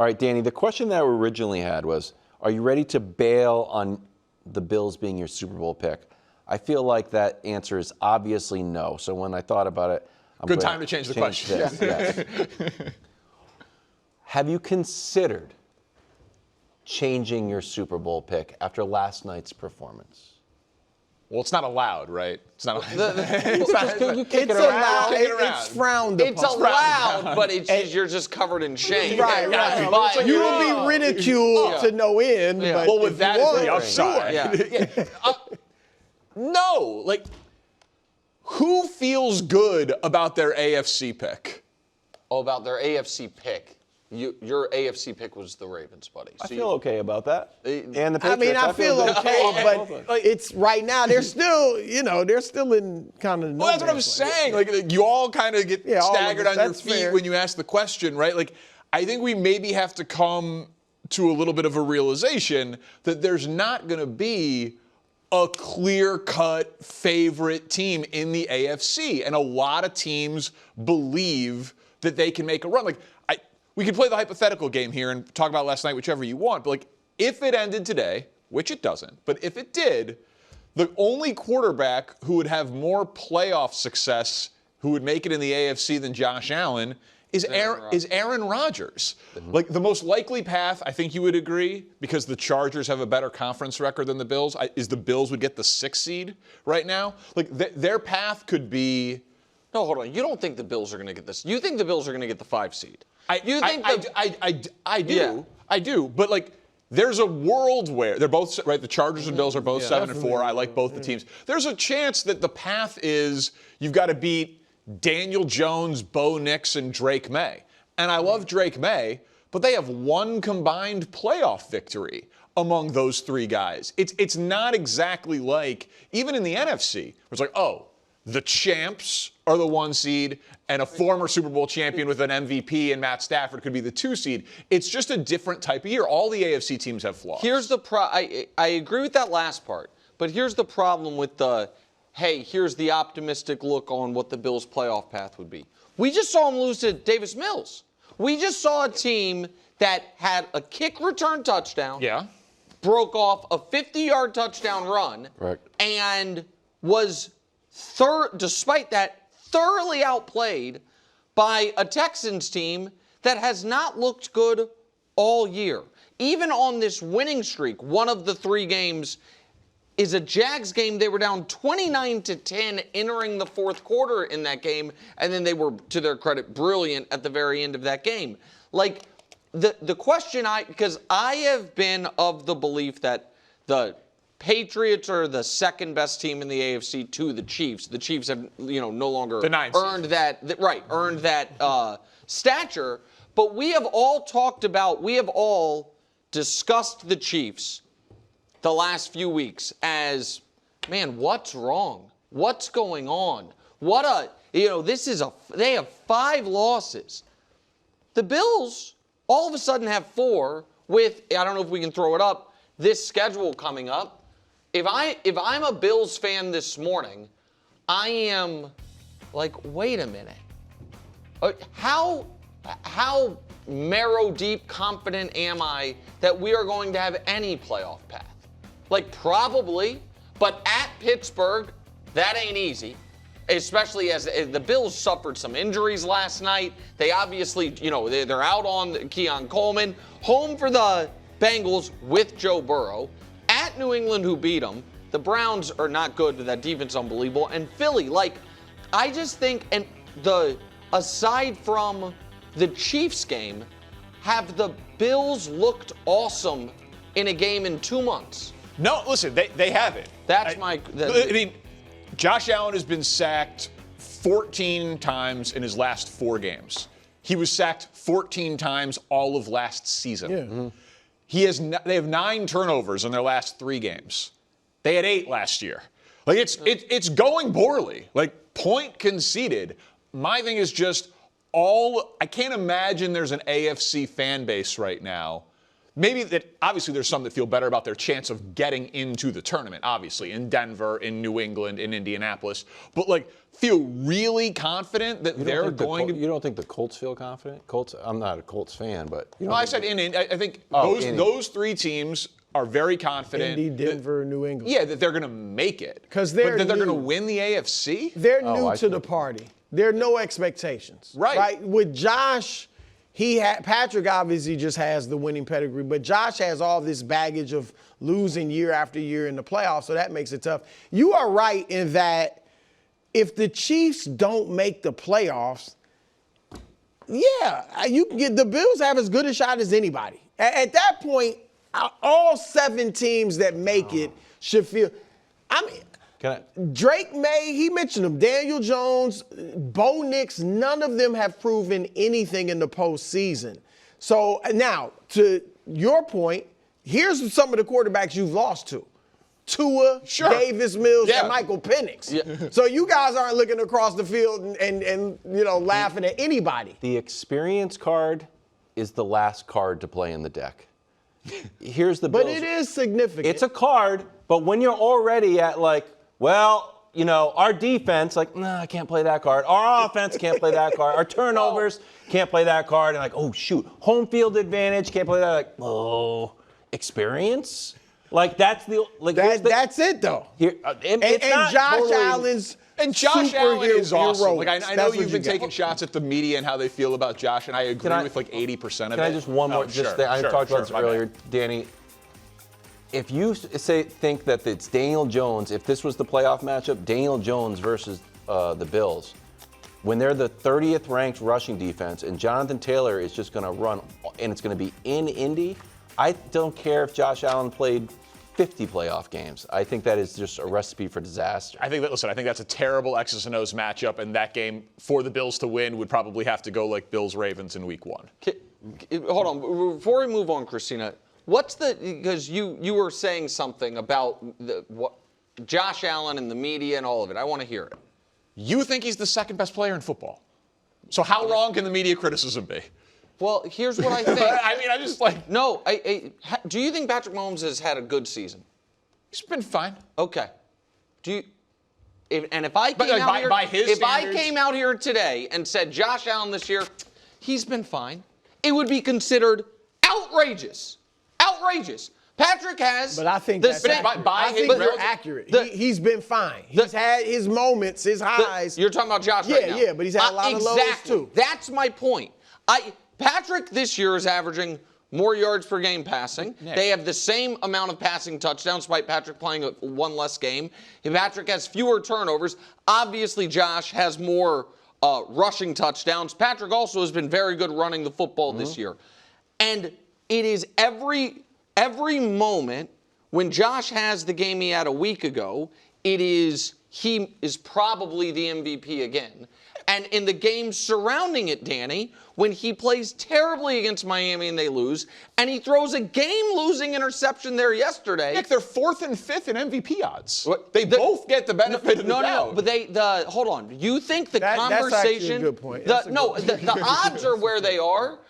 All right, Danny, the question that we originally had was, are you ready to bail on the Bills being your Super Bowl pick? I feel like that answer is obviously no. So when I thought about it, good time to change the question. This, yes. Have you considered changing your Super Bowl pick after last night's performance? Well, it's not allowed, right? It's not. You kick it around. Allowed. Kick it around. It's frowned upon. It's allowed, but you're just covered in shame. Right. But You will be ridiculed to no end. But Well, with if that you is the want, upside. Yeah. No, like, who feels good about their AFC pick? Oh, about their AFC pick. Your AFC pick was the Ravens, buddy. I feel okay about that. And the I Patriots. mean, I feel good. okay, but it's right now. They're still, they're still in kind of. Well, that's what I'm saying. Like, you all kind of get staggered on your feet when you ask the question, right? Like, I think we maybe have to come to a little bit of a realization that there's not going to be a clear-cut favorite team in the AFC, and a lot of teams believe that they can make a run. Like, we could play the hypothetical game here and talk about last night, whichever you want. But, like, if it ended today, which it doesn't, but if it did, the only quarterback who would have more playoff success, who would make it in the AFC than Josh Allen, is Aaron Rodgers. Like, the most likely path, I think you would agree, because the Chargers have a better conference record than the Bills, is the Bills would get the 6th seed right now. Like, their path could be... No, hold on. You don't think the Bills are going to get this? You think the Bills are going to get the 5 seed? I do. Yeah. I do. But, like, there's a world where they're both, right, the Chargers and Bills are both 7-4. I like both the teams. There's a chance that the path is you've got to beat Daniel Jones, Bo Nix, and Drake May. And I love Drake May, but they have one combined playoff victory among those 3 guys. It's not exactly like, even in the NFC, where it's like, oh, the champs are the 1 seed, and a former Super Bowl champion with an MVP and Matt Stafford could be the 2 seed. It's just a different type of year. All the AFC teams have flaws. Here's the I agree with that last part, but here's the problem with the, hey, here's the optimistic look on what the Bills' playoff path would be. We just saw them lose to Davis Mills. We just saw a team that had a kick return touchdown, broke off a 50-yard touchdown run, and was despite that, thoroughly outplayed by a Texans team that has not looked good all year. Even on this winning streak, one of the 3 games is a Jags game. They were down 29-10 entering the 4th quarter in that game, and then they were, to their credit, brilliant at the very end of that game. Like, the question because I have been of the belief that the Patriots are the 2nd best team in the AFC to the Chiefs. The Chiefs have, no longer earned that stature. But we have all discussed the Chiefs the last few weeks as, man, what's wrong? What's going on? They have 5 losses. The Bills all of a sudden have 4 with, I don't know if we can throw it up, this schedule coming up. If I'm a Bills fan this morning, I am like, wait a minute. How marrow deep confident am I that we are going to have any playoff path? Like, probably, but at Pittsburgh, that ain't easy. Especially as the Bills suffered some injuries last night. They obviously, they're out on Keon Coleman. Home for the Bengals with Joe Burrow. At New England, who beat them. The Browns are not good, but that defense is unbelievable. And Philly, I just think, aside from the Chiefs game, have the Bills looked awesome in a game in 2 months? No, listen, they haven't. I mean, Josh Allen has been sacked 14 times in his last 4 games. He was sacked 14 times all of last season. Yeah. Mm-hmm. They have 9 turnovers in their last 3 games. They had 8 last year. Like, it's going poorly. Like, point conceded. My thing is just I can't imagine there's an AFC fan base right now maybe that obviously there's some that feel better about their chance of getting into the tournament, obviously, in Denver, in New England, in Indianapolis, but like feel really confident that they're going to. You don't think the Colts feel confident? Colts. I'm not a Colts fan, but. No, I said I think those three teams are very confident. Indy, Denver, New England. Yeah, that they're going to make it. Because they're going to win the AFC? They're new to the party. There are no expectations. Right. With Josh, Patrick obviously just has the winning pedigree, but Josh has all this baggage of losing year after year in the playoffs, so that makes it tough. You are right in that if the Chiefs don't make the playoffs, yeah, you can get the Bills have as good a shot as anybody. At that point, all 7 teams that make it should feel. I mean, Drake May, he mentioned them. Daniel Jones, Bo Nix, none of them have proven anything in the postseason. So now, to your point, here's some of the quarterbacks you've lost to. Tua, Davis Mills, and Michael Penix. Yeah. So you guys aren't looking across the field and laughing at anybody. The experience card is the last card to play in the deck. Here's the Bills. But it is significant. It's a card, but when you're already at our defense, I can't play that card. Our offense can't play that card. Our turnovers can't play that card. And oh shoot, home field advantage, can't play that. Experience? That's that's it though. Here, and Josh Allen's. And Josh Allen is awesome. I know you've been taking got. shots at the media and how they feel about Josh, and I agree with 80% of it. Can I just one more? I talked about this earlier, Danny. If you think that it's Daniel Jones, if this was the playoff matchup, Daniel Jones versus the Bills, when they're the 30th ranked rushing defense and Jonathan Taylor is just going to run, and it's going to be in Indy, I don't care if Josh Allen played 50 playoff games. I think that is just a recipe for disaster. I think that's a terrible X's and O's matchup, and that game for the Bills to win would probably have to go like Bills-Ravens in week 1. Hold on. Before we move on, Christina, because you were saying something about what Josh Allen and the media and all of it. I want to hear it. You think he's the second best player in football. So how wrong can the media criticism be? Well, here's what I think. I'm just like... No, do you think Patrick Mahomes has had a good season? He's been fine. Okay. If I came out here today and said Josh Allen this year, he's been fine, it would be considered outrageous. Outrageous. Patrick has. But I think you're accurate. He's been fine. He's had his moments, his highs. You're talking about Josh right now. Yeah, but he's had a lot of lows too. That's my point. Patrick this year is averaging more yards per game passing. They have the same amount of passing touchdowns, despite Patrick playing one less game. Patrick has fewer turnovers. Obviously, Josh has more rushing touchdowns. Patrick also has been very good running the football this year. And it is every moment when Josh has the game he had a week ago, he is probably the MVP again. And in the games surrounding it, Danny, when he plays terribly against Miami and they lose, and he throws a game-losing interception there yesterday. Nick, they're 4th and 5th in MVP odds. They both get the benefit of the doubt. No, but hold on. You think the conversation? That's actually a good point. The odds are where they are.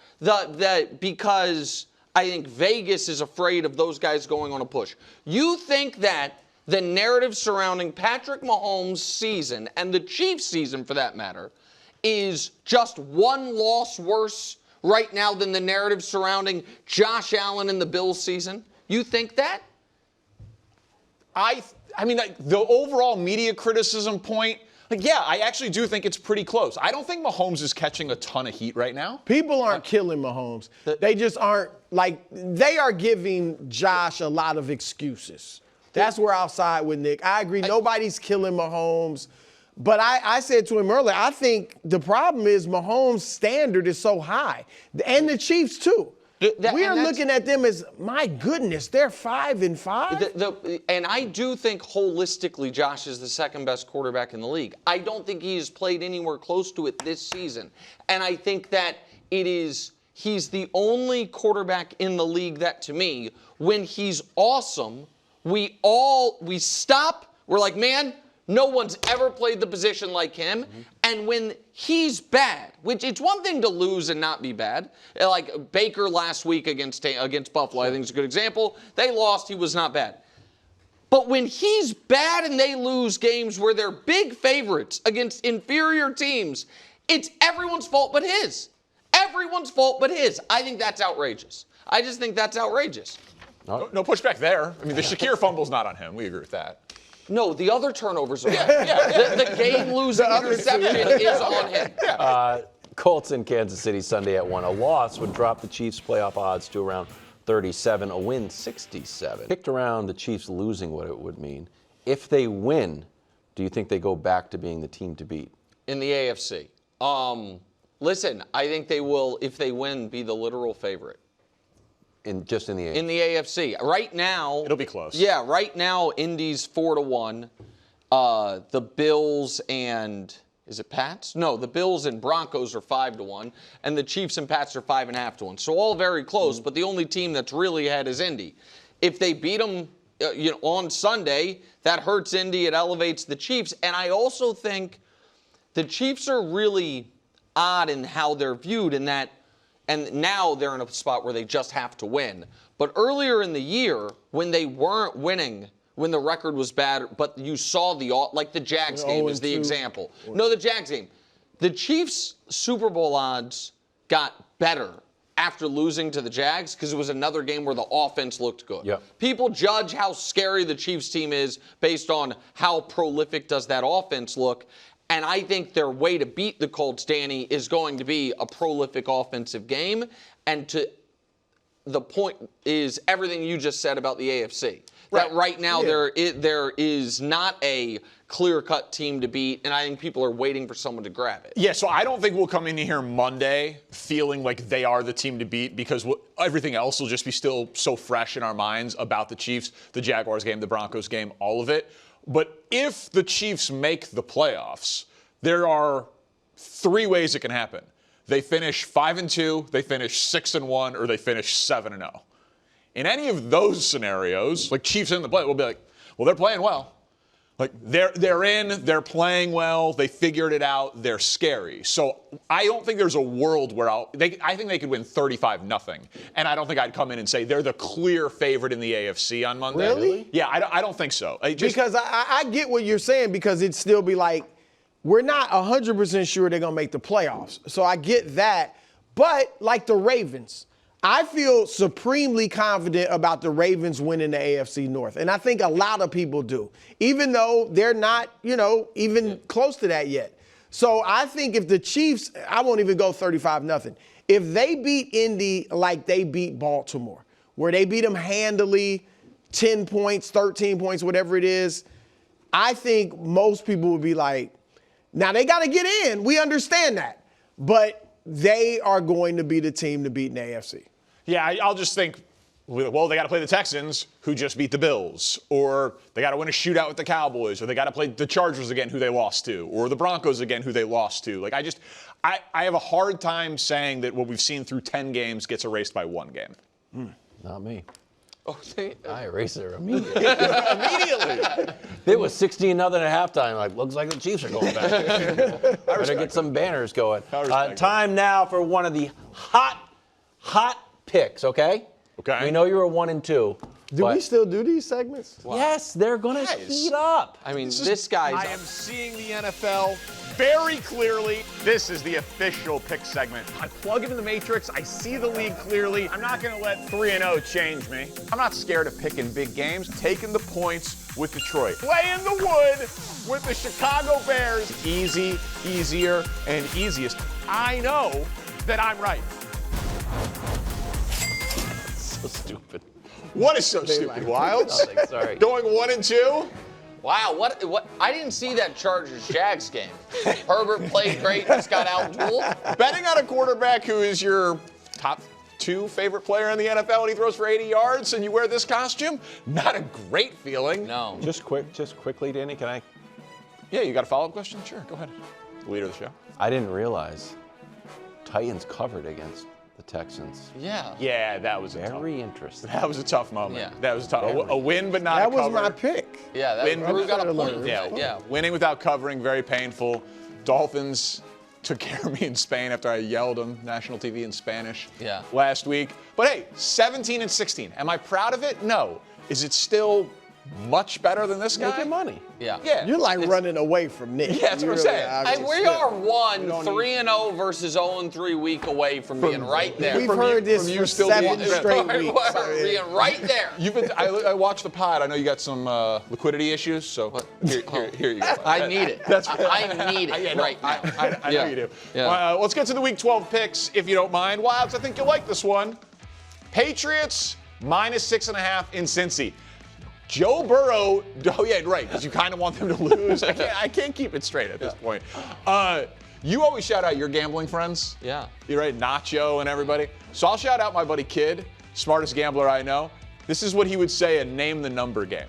Because I think Vegas is afraid of those guys going on a push. You think that the narrative surrounding Patrick Mahomes' season, and the Chiefs' season for that matter, is just one loss worse right now than the narrative surrounding Josh Allen and the Bills' season? You think that? I mean, the overall media criticism point, I actually do think it's pretty close. I don't think Mahomes is catching a ton of heat right now. People aren't killing Mahomes. They just aren't, they are giving Josh a lot of excuses. That's where I'll side with Nick. I agree. Nobody's killing Mahomes. But I said to him earlier, I think the problem is Mahomes' standard is so high. And the Chiefs, too. We are looking at them as, my goodness, they're 5-5. And I do think holistically Josh is the second best quarterback in the league. I don't think he's played anywhere close to it this season. And I think that he's the only quarterback in the league that, to me, when he's awesome, we stop. We're like, man, No one's ever played the position like him. And when he's bad, which it's one thing to lose and not be bad. Like Baker last week against Buffalo, I think is a good example. They lost, he was not bad. But when he's bad and they lose games where they're big favorites against inferior teams, it's everyone's fault but his. Everyone's fault but his. I think that's outrageous. I just think that's outrageous. No pushback there. I mean, the Shakir fumble's not on him. We agree with that. No, the other turnovers are on him. The game-losing interception is on him. Colts in Kansas City Sunday at 1. A loss would drop the Chiefs' playoff odds to around 37. A win, 67. Picked around the Chiefs losing what it would mean. If they win, do you think they go back to being the team to beat? In the AFC. Listen, I think they will, if they win, be the literal favorite. Just in the AFC? In the AFC. Right now. It'll be close. Yeah, right now, Indy's 4-1. The Bills and, is it Pats? No, the Bills and Broncos are 5-1. And the Chiefs and Pats are 5.5-1. So all very close, but the only team that's really ahead is Indy. If they beat them on Sunday, that hurts Indy. It elevates the Chiefs. And I also think the Chiefs are really odd in how they're viewed in that. And now they're in a spot where they just have to win. But earlier in the year, when they weren't winning, when the record was bad, but you saw like the Jags game is the example. No, the Jags game. The Chiefs' Super Bowl odds got better after losing to the Jags because it was another game where the offense looked good. Yep. People judge how scary the Chiefs team is based on how prolific does that offense look. And I think their way to beat the Colts, Danny, is going to be a prolific offensive game. And the point is everything you just said about the AFC. Right. That right now there is not a clear-cut team to beat, and I think people are waiting for someone to grab it. Yeah, so I don't think we'll come in here Monday feeling like they are the team to beat because everything else will just be still so fresh in our minds about the Chiefs, the Jaguars game, the Broncos game, all of it. But if the Chiefs make the playoffs, there are 3 ways it can happen. They finish 5-2, they finish 6-1, or they finish 7-0. In any of those scenarios, like Chiefs in the play, we'll be like, well, they're playing well. Like they're in, they're playing well, they figured it out, they're scary. So I don't think there's a world where I think they could win 35-0. And I don't think I'd come in and say they're the clear favorite in the AFC on Monday. Really? Yeah, I don't think so. Because I get what you're saying because it'd still be like, we're not 100% sure they're going to make the playoffs. So I get that. But like the Ravens, I feel supremely confident about the Ravens winning the AFC North. And I think a lot of people do, even though they're not, even close to that yet. So I think if the Chiefs, I won't even go 35-0. If they beat Indy like they beat Baltimore, where they beat them handily, 10 points, 13 points, whatever it is, I think most people would be like, now they got to get in. We understand that. But they are going to be the team to beat in the AFC. Yeah, I'll just think, well, they got to play the Texans, who just beat the Bills, or they got to win a shootout with the Cowboys, or they got to play the Chargers again, who they lost to, or the Broncos again, who they lost to. Like, I have a hard time saying that what we've seen through 10 games gets erased by 1 game. Not me. Oh, I erased it immediately. Immediately. It was 16-0 at halftime. Like, looks like the Chiefs are going back. Better get some banners going. Time now for one of the hot picks, okay? Okay. We know you're a 1 and 2. Do we still do these segments? Wow. Yes, they're going to heat up. I mean, this guy's... I am seeing the NFL very clearly. This is the official pick segment. I plug into the matrix. I see the league clearly. I'm not going to let 3-0 change me. I'm not scared of picking big games. Taking the points with Detroit. Play in the wood with the Chicago Bears. Easy, easier, and easiest. I know that I'm right. So stupid. What is so stupid, Wilds? Nothing, sorry. Going 1 and 2? Wow, what? I didn't see that Chargers-Jags game. Herbert played great, just got out-dueled. Betting on a quarterback who is your top 2 favorite player in the NFL and he throws for 80 yards and you wear this costume? Not a great feeling. No. Just quickly, Danny, can I? Yeah, you got a follow-up question? Sure, go ahead. Leader of the show. I didn't realize Titans covered against the Texans. Yeah. Yeah, that was Very interesting. That was a tough moment. Yeah. That was tough. A win, but not That a was cover. my pick. Yeah, that Drew got a point. Yeah, winning without covering, very painful. Dolphins took care of me in Spain after I yelled on national TV in Spanish last week. But hey, 17-16. Am I proud of it? No. Is it still much better than this guy? Making money. Yeah. You're like running away from Nick. Yeah, that's what I'm saying. And we are 3-0 versus 0-3 week away from being right there. We've heard this for 7 straight weeks. We're being right there. I watched the pod. I know you got some liquidity issues, so here you go. I need it. I need it right now. I know you do. Let's get to the Week 12 picks, if you don't mind. Wilds, I think you'll like this one. Patriots -6.5 in Cincy. Joe Burrow, oh yeah, right, because you kind of want them to lose. I can't keep it straight at this point. You always shout out your gambling friends. Yeah. You're right, Nacho and everybody. So I'll shout out my buddy Kid, smartest gambler I know. This is what he would say a name the number game.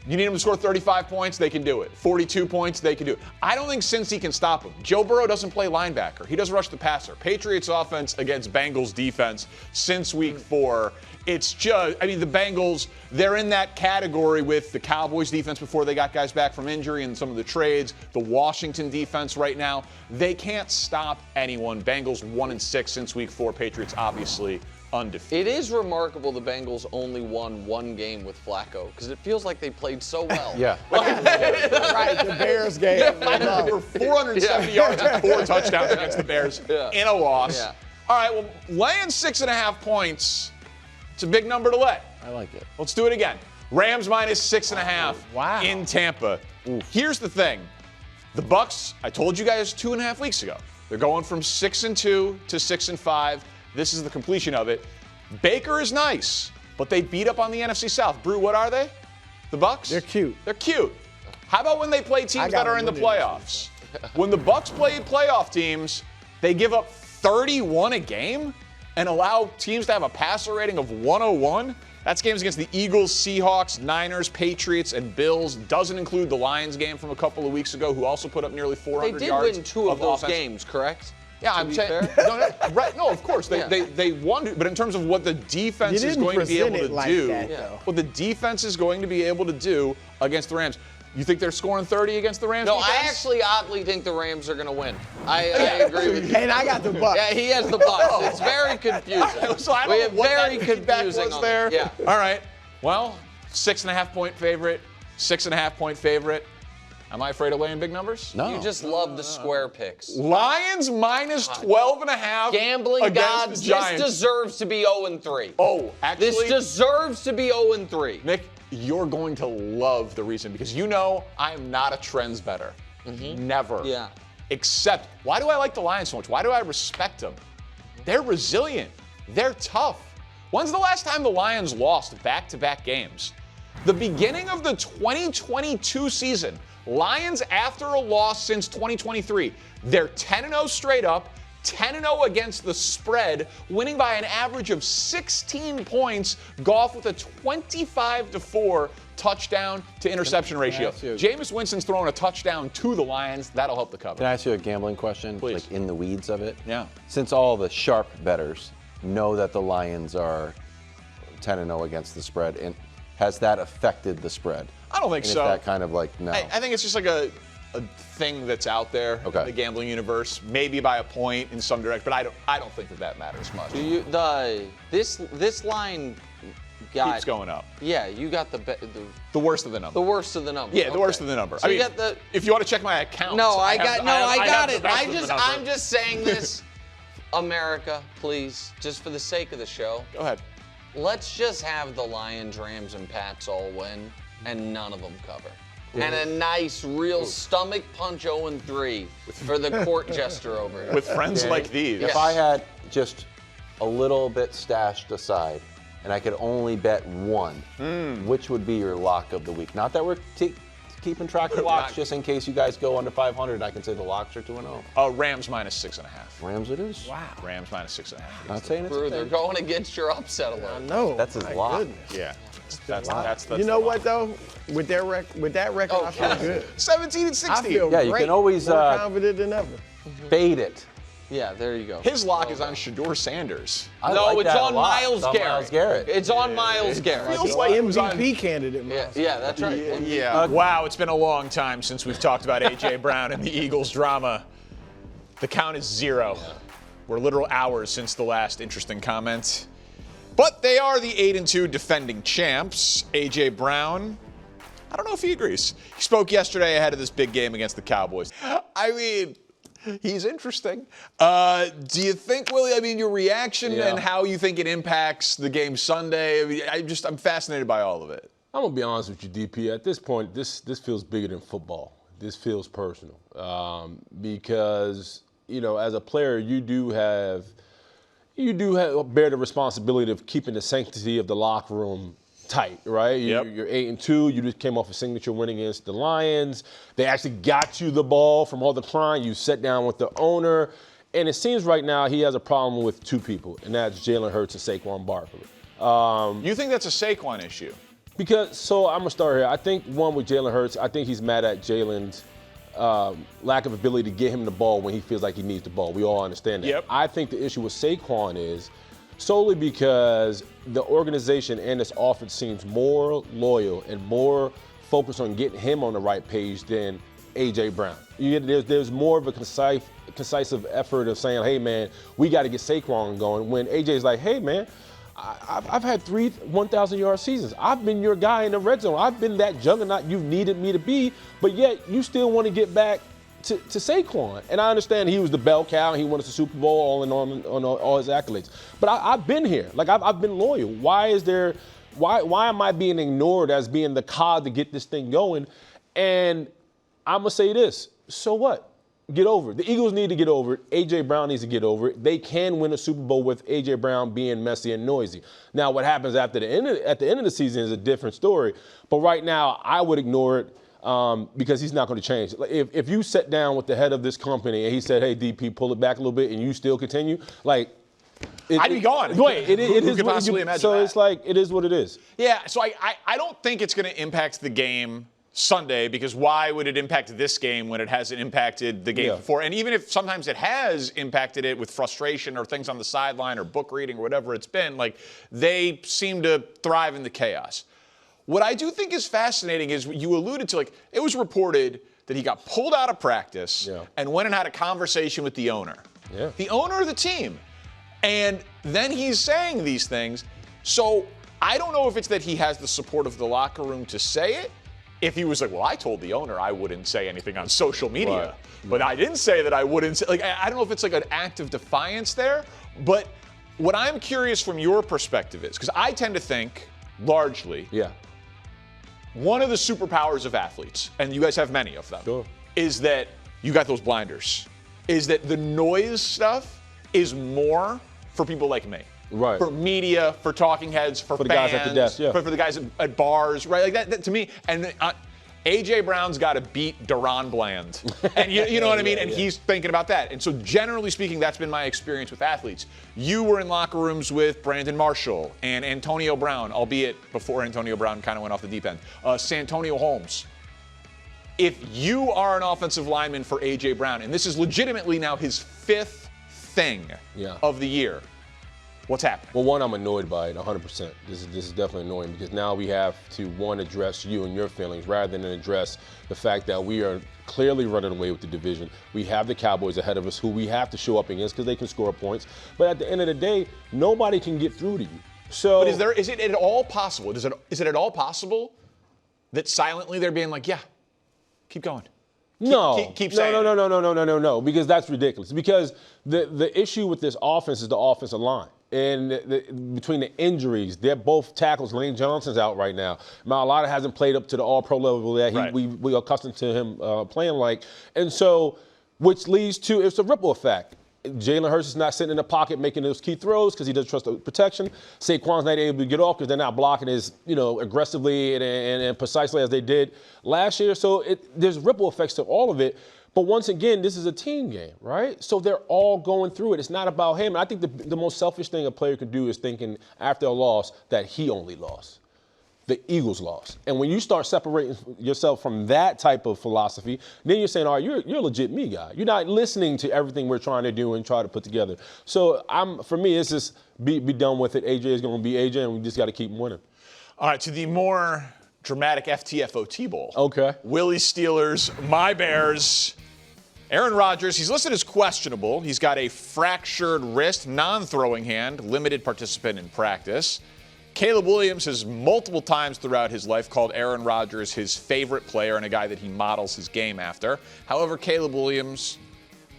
You need him to score 35 points, they can do it. 42 points, they can do it. I don't think Cincy can stop him. Joe Burrow doesn't play linebacker. He doesn't rush the passer. Patriots offense against Bengals defense since week 4. It's just, the Bengals, they're in that category with the Cowboys defense before they got guys back from injury and some of the trades. The Washington defense right now, they can't stop anyone. Bengals 1-6 since week 4. Patriots obviously undefeated. It is remarkable the Bengals only won one game with Flacco because it feels like they played so well. Yeah. Right, the Bears game. They were 470 yards and 4 touchdowns against the Bears in a loss. Yeah. All right, well, laying 6.5 points, it's a big number to lay. I like it. Let's do it again. Rams -6.5 in Tampa. Oof. Here's the thing. The Bucs, I told you guys 2.5 weeks ago, they're going from 6-2 to 6-5. This is the completion of it. Baker is nice, but they beat up on the NFC South. Brew, what are they? The Bucs? They're cute. They're cute. How about when they play teams that are in the playoffs? When the Bucs play playoff teams, they give up 31 a game and allow teams to have a passer rating of 101. That's games against the Eagles, Seahawks, Niners, Patriots, and Bills. Doesn't include the Lions game from a couple of weeks ago, who also put up nearly 400 They yards. did win 2 of those offense. games, correct? Yeah, I'm saying. No, of course they won, but in terms of what the defense is going to be able to do, what the defense is going to be able to do against the Rams. You think they're scoring 30 against the Rams? No, I actually oddly think the Rams are going to win. I agree with you. And I got the Bucs. Yeah, he has the Bucs. It's very confusing. So I don't know what very that feedback confusing was there. Yeah. All right. Well, 6.5 point favorite, 6.5 point favorite. Am I afraid of laying big numbers? No. You just love the square picks. Lions -12.5. Gambling against gods, the Giants. this deserves to be 0-3. Oh, actually, This deserves to be 0-3. Nick, you're going to love the reason because you know I am not a trends better. Never. Yeah. Except, why do I like the Lions so much? Why do I respect them? They're resilient. They're tough. When's the last time the Lions lost back-to-back games? The beginning of the 2022 season. Lions, after a loss since 2023, they're 10-0 straight up, 10-0 against the spread, winning by an average of 16 points, Goff with a 25-4 touchdown to interception ratio. Jameis Winston's throwing a touchdown to the Lions. That'll help the cover. Can I ask you a gambling question? Please. Like in the weeds of it? Yeah. Since all the sharp bettors know that the Lions are 10-0 against the spread, and has that affected the spread? I don't think and so. Is that kind of like, no? I think it's just like a thing that's out there in the gambling universe, maybe by a point in some direction, but I don't think that matters much. This line got keeps going up. Yeah, you got the worst of the number. The worst of the number. Yeah, the worst of the number. So if you want to check my account. No, I got it. I'm I'm just saying this. America, please, just for the sake of the show. Go ahead. Let's just have the Lions, Rams, and Pats all win, and none of them cover. And a nice, real stomach punch 0-3 for the court jester over here. With friends like these. If I had just a little bit stashed aside, and I could only bet one, which would be your lock of the week? Not that we're keeping track of locks, just in case you guys go under 500, I can say the locks are 2-0. Rams -6.5. Rams it is? Wow. Rams -6.5. Not saying it's Brew, a they're thing. going against your upset alert. No. That's his my lock. goodness. Yeah. That's You know what though? With that record, I feel good. 17-16. I feel Yeah, you great. can always more confident than ever. fade it. Yeah, there you go. His lock is on Shedeur Sanders. No, it's on Miles Garrett. It's on Miles Garrett. Feels like it was on MVP candidate. Yeah, that's right. Yeah. Wow, it's been a long time since we've talked about A.J. Brown and the Eagles drama. The count is 0. Yeah. We're literal hours since the last interesting comment. But they are the 8-2 defending champs. A.J. Brown, I don't know if he agrees. He spoke yesterday ahead of this big game against the Cowboys. I mean, he's interesting. Do you think, Willie, I mean, your reaction and how you think it impacts the game Sunday? I mean, I'm fascinated by all of it. I'm going to be honest with you, DP. At this point, this feels bigger than football. This feels personal because, you know, as a player, you do have bear the responsibility of keeping the sanctity of the locker room tight, right? Yep. You're 8-2. You just came off a signature win against the Lions. They actually got you the ball from all the crying. You sat down with the owner. And it seems right now he has a problem with 2 people, and that's Jalen Hurts and Saquon Barkley. You think that's a Saquon issue? Because, I'm going to start here. I think, one, with Jalen Hurts, I think he's mad at Jalen's lack of ability to get him the ball when he feels like he needs the ball. We all understand that. Yep. I think the issue with Saquon is solely because the organization and this offense seems more loyal and more focused on getting him on the right page than A.J. Brown. There's more of a concisive effort of saying, hey, man, we got to get Saquon going, when A.J.'s like, hey, man, I've had 3 1,000-yard seasons. I've been your guy in the red zone. I've been that juggernaut you've needed me to be, but yet you still want to get back to Saquon. And I understand he was the bell cow and he won us the Super Bowl all in on all his accolades. But I've been here. Like, I've been loyal. Why am I being ignored as being the cog to get this thing going? And I'm going to say this. So what? Get over it. The Eagles need to get over it. A.J. Brown needs to get over it. They can win a Super Bowl with A.J. Brown being messy and noisy. Now, what happens at the end of the season is a different story. But right now, I would ignore it because he's not going to change. If you sat down with the head of this company and he said, hey, DP, pull it back a little bit, and you still continue, like, I'd be gone. Wait, Who could possibly imagine so that? It's like, it is what it is. Yeah, so I don't think it's going to impact the game Sunday, because why would it impact this game when it hasn't impacted the game before? And even if sometimes it has impacted it with frustration or things on the sideline or book reading or whatever it's been, like, they seem to thrive in the chaos. What I do think is fascinating is you alluded to, like, it was reported that he got pulled out of practice and went and had a conversation with the owner. Yeah. The owner of the team. And then he's saying these things. So I don't know if it's that he has the support of the locker room to say it. If he was like, well, I told the owner I wouldn't say anything on social media, but I didn't say that I wouldn't say, like, I don't know if it's like an act of defiance there. But what I'm curious from your perspective is, because I tend to think largely, one of the superpowers of athletes, and you guys have many of them, is that you got those blinders. Is that the noise stuff is more for people like me. Right. For media, for talking heads, for fans, the guys at the desk, for the guys at bars, right? Like that to me. And A.J. Brown's got to beat Deron Bland. And you know what I mean? And he's thinking about that. And so generally speaking, that's been my experience with athletes. You were in locker rooms with Brandon Marshall and Antonio Brown, albeit before Antonio Brown kind of went off the deep end. Santonio Holmes. If you are an offensive lineman for A.J. Brown, and this is legitimately now his 5th thing of the year, what's happening? Well, one, I'm annoyed by it 100%. This is definitely annoying because now we have to, one, address you and your feelings rather than address the fact that we are clearly running away with the division. We have the Cowboys ahead of us who we have to show up against because they can score points. But at the end of the day, nobody can get through to you. So, but is it at all possible? Is it at all possible that silently they're being like, yeah, keep going? Keep saying No, because that's ridiculous. Because the issue with this offense is the offensive line. And between the injuries, they're both tackles. Lane Johnson's out right now. Mailata hasn't played up to the all-pro level that we are accustomed to him playing like. And so, which leads to, it's a ripple effect. Jalen Hurts is not sitting in the pocket making those key throws because he doesn't trust the protection. Saquon's not able to get off because they're not blocking as aggressively and precisely as they did last year. So there's ripple effects to all of it. But once again, this is a team game, right? So they're all going through it. It's not about him. And I think the most selfish thing a player could do is thinking after a loss that he only lost. the Eagles lost. And when you start separating yourself from that type of philosophy, then you're saying, all right, you're a legit me guy. You're not listening to everything we're trying to do and try to put together. So for me, it's just be done with it. AJ is going to be AJ, and we just got to keep winning. All right, to the more dramatic FTF OT Bowl. Okay. Willie's Steelers, my Bears. Aaron Rodgers, he's listed as questionable. He's got a fractured wrist, non-throwing hand, limited participant in practice. Caleb Williams has multiple times throughout his life called Aaron Rodgers his favorite player and a guy that he models his game after. However, Caleb Williams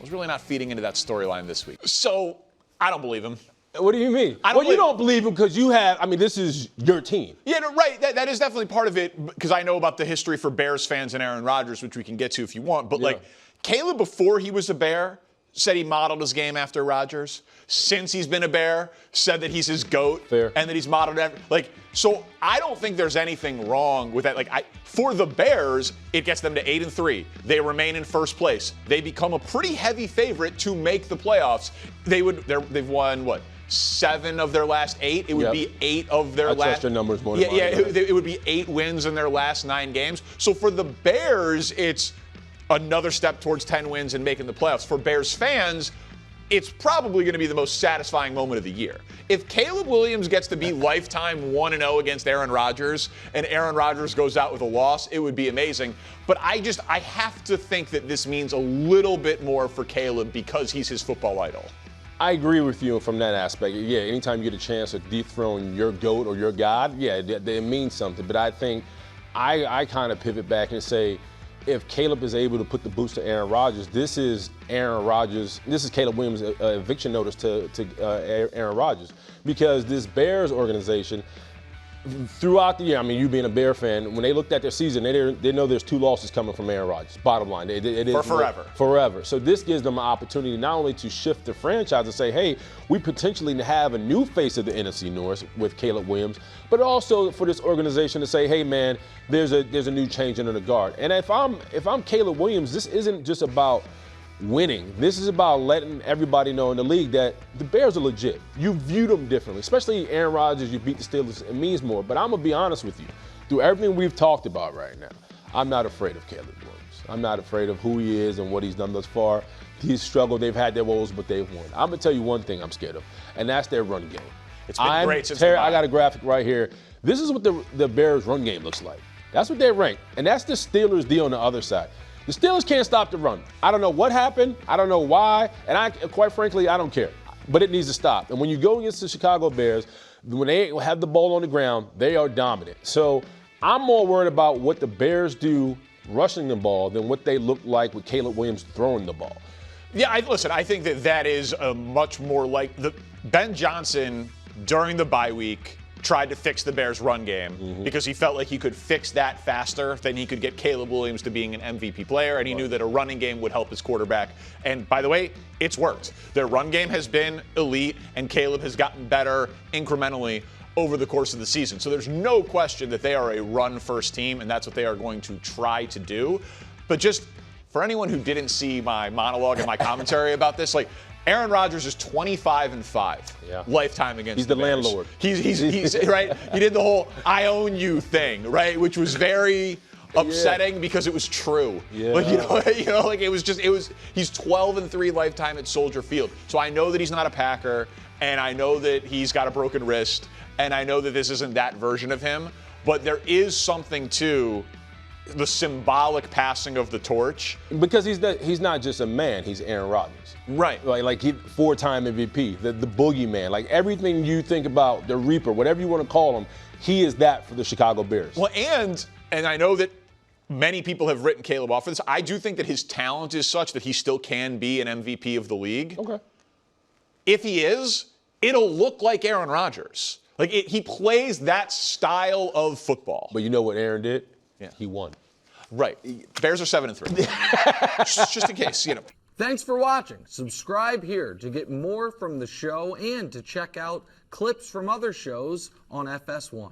was really not feeding into that storyline this week. So I don't believe him. What do you mean? You don't believe him because this is your team. Yeah, no, right. That is definitely part of it because I know about the history for Bears fans and Aaron Rodgers, which we can get to if you want. But, Caleb, before he was a Bear, said he modeled his game after Rodgers. Since he's been a Bear, said that he's his GOAT. Fair. And that he's modeled after. So I don't think there's anything wrong with that. For the Bears, it gets them to 8-3. They remain in first place. They become a pretty heavy favorite to make the playoffs. They've won, 7 of their last 8. It would be 8 of their last. I trust your numbers more than mine. It would be 8 wins in their last 9 games. So for the Bears, it's another step towards 10 wins and making the playoffs. For Bears fans, it's probably going to be the most satisfying moment of the year. If Caleb Williams gets to be lifetime 1-0 against Aaron Rodgers and Aaron Rodgers goes out with a loss, it would be amazing. But I have to think that this means a little bit more for Caleb because he's his football idol. I agree with you from that aspect. Yeah, anytime you get a chance to dethrone your GOAT or your God, it means something. But I think I kind of pivot back and say, if Caleb is able to put the boost to Aaron Rodgers, this is Aaron Rodgers. This is Caleb Williams' eviction notice to Aaron Rodgers, because this Bears organization, throughout the year, you being a Bear fan, when they looked at their season, they know there's 2 losses coming from Aaron Rodgers. Bottom line, it is for forever. Forever. So this gives them an opportunity not only to shift the franchise and say, hey, we potentially have a new face of the NFC North with Caleb Williams, but also for this organization to say, hey, man, there's a new change in the guard. And if I'm Caleb Williams, this isn't just about winning. This is about letting everybody know in the league that the Bears are legit. You view them differently, especially Aaron Rodgers. You beat the Steelers, it means more. But I'm going to be honest with you. Through everything we've talked about right now, I'm not afraid of Caleb Williams. I'm not afraid of who he is and what he's done thus far. He's struggled. They've had their woes, but they've won. I'm going to tell you one thing I'm scared of, and that's their run game. It's been great since I got a graphic right here. This is what the Bears' run game looks like. That's what they rank. And that's the Steelers' deal on the other side. The Steelers can't stop the run. I don't know what happened. I don't know why. And quite frankly, I don't care. But it needs to stop. And when you go against the Chicago Bears, when they have the ball on the ground, they are dominant. So I'm more worried about what the Bears do rushing the ball than what they look like with Caleb Williams throwing the ball. Yeah, I think that is a much more like Ben Johnson during the bye week tried to fix the Bears' run game because he felt like he could fix that faster than he could get Caleb Williams to being an MVP player, and he knew that a running game would help his quarterback. And by the way, it's worked. Their run game has been elite, and Caleb has gotten better incrementally over the course of the season. So there's no question that they are a run-first team, and that's what they are going to try to do. But just for anyone who didn't see my monologue and my commentary about this, Aaron Rodgers is 25-5 lifetime against He's the Bears. landlord. He's right. He did the whole "I own you" thing, right, which was very upsetting because it was true. Yeah. He's 12-3 lifetime at Soldier Field. So I know that he's not a Packer, and I know that he's got a broken wrist, and I know that this isn't that version of him. But there is something to the symbolic passing of the torch. Because he's not just a man, he's Aaron Rodgers. Right. Like he 4-time MVP, the boogeyman. Like everything you think about, the Reaper, whatever you want to call him, he is that for the Chicago Bears. Well, and I know that many people have written Caleb off for this. I do think that his talent is such that he still can be an MVP of the league. Okay. If he is, it'll look like Aaron Rodgers. He plays that style of football. But you know what Aaron did? Yeah. He won. Right. Bears are 7-3. just in case, Thanks for watching. Subscribe here to get more from the show and to check out clips from other shows on FS1.